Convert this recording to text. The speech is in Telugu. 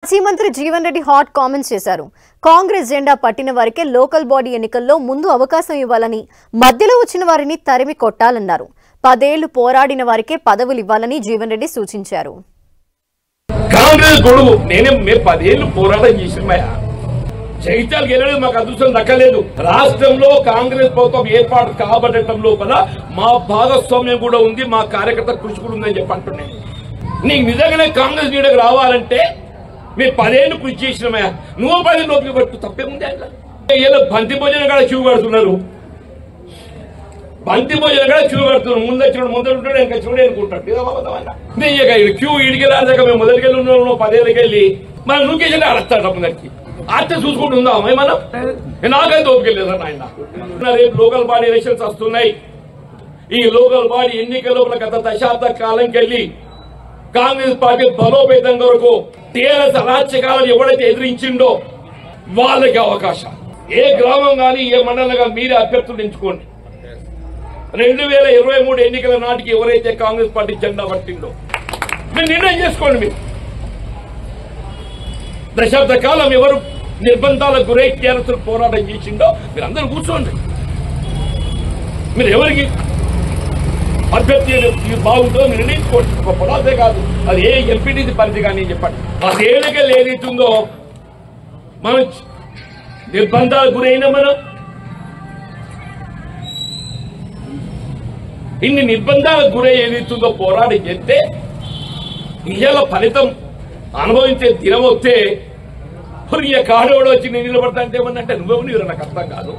మాజీ మంత్రి జీవన్ రెడ్డి హాట్ కామెంట్స్ చేశారు. కాంగ్రెస్ జెండా పట్టిన వారికే లోకల్ బాడీ ఎన్నికల్లో ముందు అవకాశం ఇవ్వాలని, మధ్యలో వచ్చిన వారిని తరిమి కొట్టాలన్నారు. 10 ఏళ్లు పోరాడిన వారికే పదవులు ఇవ్వాలని జీవన్ రెడ్డి సూచించారు. కాంగ్రెస్ గొడుగు నేనే 10 ఏళ్లు పోరాటం చేసినమయ్యా. జగిత్యాల గెలవడం మాకు అదృష్టం దక్కలేదు. రాష్ట్రంలో కాంగ్రెస్ ప్రభుత్వం ఏర్పాటు కాబట్టడం లోపల మా భాగస్వామ్యం కూడా ఉంది, మా కార్యకర్త కృషి కూడా ఉందని చెప్పి అంటున్నాను. నీకు నిజంగానే కాంగ్రెస్ లీడర్ రావాలంటే మేము 10 ఏళ్లు కృషి చేసినమయ్యా. నువ్వు 10 లోపలికి పట్టు తప్పేముంది. అట్లా బంతి భోజనం కూడా క్యూ కడుతున్నారు. బంతి భోజనం కూడా క్యూ కడుతున్నారు. ముందొచ్చినప్పుడు ముందర ఉంటాడు, వెనక చూడు అనుకుంటాడు. క్యూ ఇడికి రాక మేము మొదటికెళ్ళి ఉన్నాం. 10 ఏళ్ళకి వెళ్ళి మనం నువ్వుకెళ్ళి అడస్తాడు ముందరికి అట్లా చూసుకుంటూ ఉందాం. మనం నాకైతే ఓపికెళ్ళలేదు ఆయన. రేపు లోకల్ బాడీ ఎలక్షన్స్ వస్తున్నాయి. ఈ లోకల్ బాడీ ఎన్నికల లోపల గత దశాబ్ద కాలంకి వెళ్ళి కాంగ్రెస్ పార్టీ బలోపేతం కొరకు టీఆర్ఎస్ అరాచకాలను ఎవరైతే ఎదిరించిండో వాళ్ళకి అవకాశం. ఏ గ్రామం కానీ ఏ మండలం కానీ మీరే అభ్యర్థులు ఎంచుకోండి. 2023 ఎన్నికల నాటికి ఎవరైతే కాంగ్రెస్ పార్టీ జెండా పట్టిందో మీరు నిర్ణయం చేసుకోండి. మీరు దశాబ్ద కాలం ఎవరు నిర్బంధాలకు గురై టీఆర్ఎస్ పోరాటం చేసిండో మీరు అందరూ కూర్చోండి. మీరు ఎవరికి అభ్యర్థి బాగుంటుందో నిర్ణయించుకోండి. ఒక పొలాసే కాదు, అది ఏ ఎంపీటీసీ పరిధి కానీ చెప్పండి. 10 ఏళ్ళకే ఏదైతుందో మనం నిర్బంధాలకు గురైన మనం ఇన్ని నిర్బంధాలకు గురై ఏదైతుందో పోరాడి చేస్తే ఇవాళ ఫలితం అనుభవించే దినం వస్తే కాడోడు వచ్చి నేను నిలబడతా అంటే ఏమన్నంటే నువ్వెవరు నాకు అర్థం కాదు.